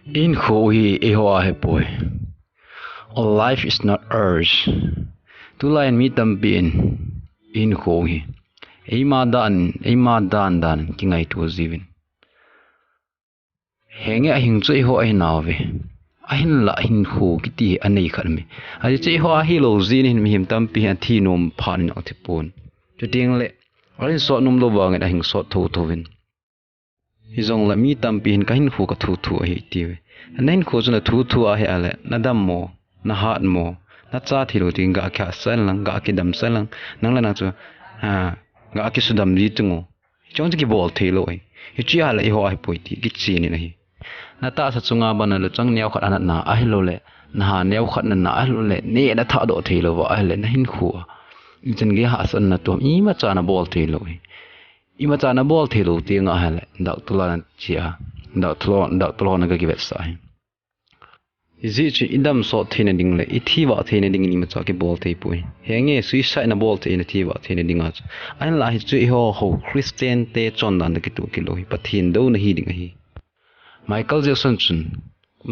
Hinkho hi eiho ahipoi. All life is not ours. Tulayan mi tampin. Hinkho hi. Eima dan kingai tu zivin. Henge ahing chui ho ai nawe. Ahin la hinkho kiti anei khatmi. Aji chui ho ahi lo zin hin mi him tampi an thi nom phan ang thipon. Chu ting le. Alin so num lo wangin ahing so thovin. Hizong la mi tampi hin kahin khu ka thu hi tiwe. Anain khu chuna thu a he ale na dam mo na hat mo na cha thilo ting ga kha sal lang ga ki dam sal lang nang la na chu ga ki su dam ri tungo chong ki bol thilo ai hi chi ala I ho ai poi ti ki chi ni nahi na ta sa chunga ban lo chang neu khat anat na a hi lo le na ha neu khat na a lo le ne na tha do thilo wa a le na hin khu chen ge ha san na tom I ma cha na bol thilo ai I ma cha na bol thilo ti nga ha le dak tulan chia dak tlo na ga ki vet sai Izi chi idam so thina ding le ithiwa thina ding ni ma cha ke bol thei pui henge suicide na bol thei na thiwa thina ding a an la hi chu ho Christian te chon dan ki tu kilo hi pathin do na hi ding hi Michael Jackson chun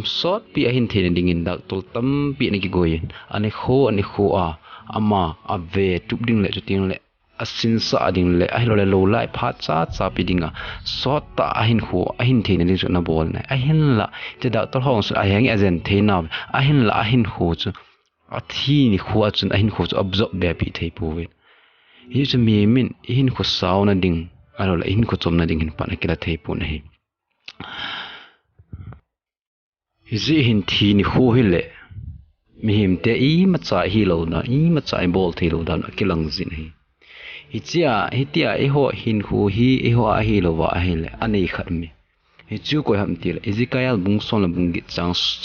sot pi a hin thina ding in dak tol tam pi na ki goyin ani kho a ama ave tup ding le chu ting le asin sa ding le ai lo le lo lai pha cha pi dinga sot ta a hin thina ding chu na bol na a hin la te da tol hong su a yang azen theina a hin la a hin kho chu a thi ni kho chun a hin kho chu absorb be pi thei pu we hi chu mi min hin kho saw na ding a lo la hin kho chom na ding hin pa na kila thei pu na hi hi hin thi ni kho hi le mi him te I ma cha hi lo na I ma cha bol thei lo da na kilang zin hi hitia eiho hinkho hi eiho a hi lo wa a hi le anei khatmi hi chu ko ham ti le Ezekiel bung son la bung gi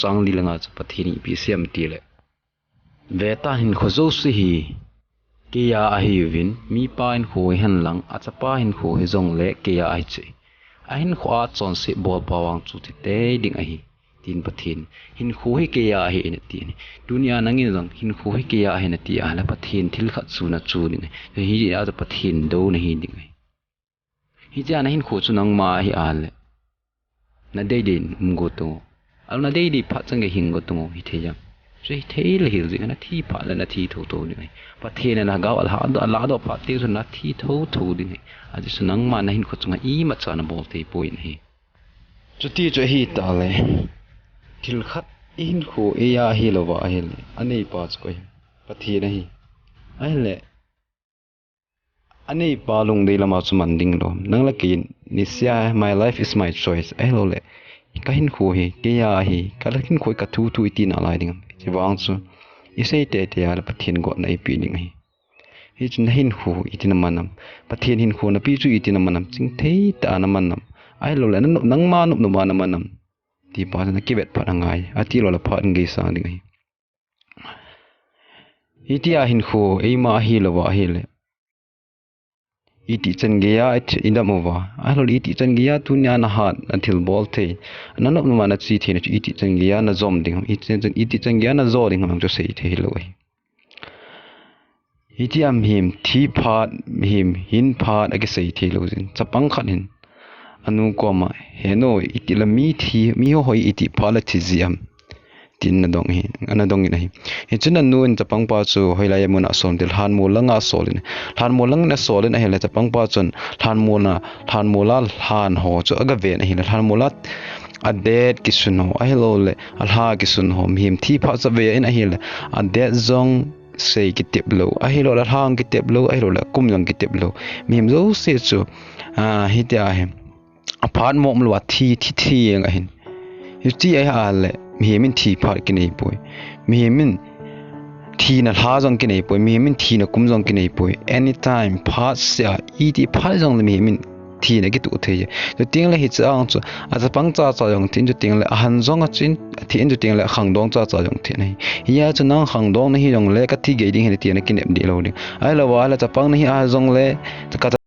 chang li langa cha pathini pi siam ti le veta hinkho zo si hi ke ya a hi vin mi pa in kho han lang a cha pa hin kho hi zong le ke ya ai che a hin kho a chon si bol pawang chu ti te ding a hi tin pathin hin kho hi ke ya hi ne ti ni dunia nangin zong hin kho hi ke ya hi ne ti a la pathin thil khat chu na chu ni hi ya cha pathin do na hi ding hi ja na hin kho chu nang ma hi a le na dei din mgo to al na dei di pha chang ge hing go to hi the ya sei thei le hi zi na thi pha la na thi tho to ni pathin na ga al ha do la do pha ti su na thi tho ding a ji su nang ma na hin kho chunga I ma cha na bol te point hi chu ti chu hi ta le thil khat in kho e ya hi lo wa hi le anei pa ch ko pathi na hi ai le anei pa lung dei lama chu man ding lo nang la kin ni sia my life is my choice ai lo le ka hin kho hi ke ya hi ka la hin khoi ka thu iti na lai ding chi wang chu I sei te ya la pathin go na I pi ding hi hi chin hin kho iti na manam pathin hin kho na pi chu iti na manam ching thei ta na manam ai lo le nang ma nu ma na manam ti pa na ki vet pa ngai a ti lo la pha ngai sa ding hi itia hin kho eima hi lo wa hi le iti chen ge ya indam wa a lo iti chen ge ya tu nya na hat until bol the na no ma na chi the na iti chen ge ya na zom ding iti chen ge ya na zo ding mang cho sei the lo iti am him thi phat him hin phat age sei the lo jin chapang khan hin anu ko ma he no iti la mi thi mi ho hoi iti phala thi ziam tin na dong hi ana dong ni hi he chuna nu in chapang pa chu hoilai mun a som dil han mo langa solin han mo lang na solin a hela chapang pa chun han mo la han ho chu aga ve na hi han mo la a det ki sun ho a hello le al ha ki sun ho him thi pha cha ve in a hil a det zong sei ki tep lo a hilo la hang ki tep lo a hilo la kum jong ki tep lo mim zo se chu hi ta he a phan mo mlo thi ang a hin hi ti ai ha le mi min thi pha ki nei poi mi min thi na ha jong ki nei poi mi min thi na kum jong ki nei poi anytime pha sia I ti pha jong le mi min thi na ki tu the to ting le hi chang chu a cha pang cha jong tin chu ting le han jong a chin thi in chu ting le khang dong cha jong the nei ya chu nang khang dong na hi jong le ka thi ge ding he ti na ki nem di lo ding ai lo wa la cha pang na hi a jong le ka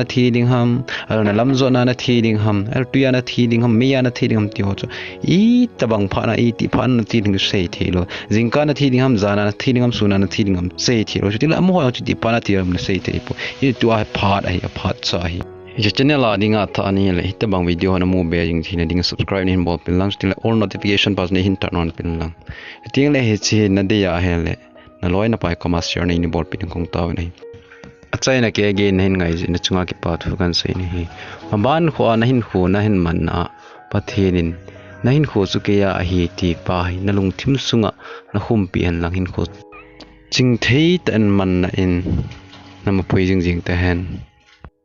na thi ding ham na lam zo na thi ding ham tuya na thi ding ham meya na thi ding ham ti ho chu I tabang pha na I ti pha na thi ding sei thi lo jingka na thi ding ham zana na thi ding ham suna na thi ding ham sei thi lo ti la mo ho chu ti pa na ti ram na sei thi po I tu a phat ai a phat cha hi je channel la dinga tha ani le tabang video na mu be jing thina ding subscribe ni bol pin lang still all notification pas ni hin turn on pin lang ting le he chi na de ya he le na loi na pai commerce share ni bol pin kong taw nei achai na ke again hin ngai na chunga ki pa thu kan sei ni hi ban kho na hin khu na hin man na Pathenin na hin kho chu ke ya hi ti pa hi na lung thim sunga na hum pi an lang hin kho ching thei tan man na in na ma pui jing jing ta hen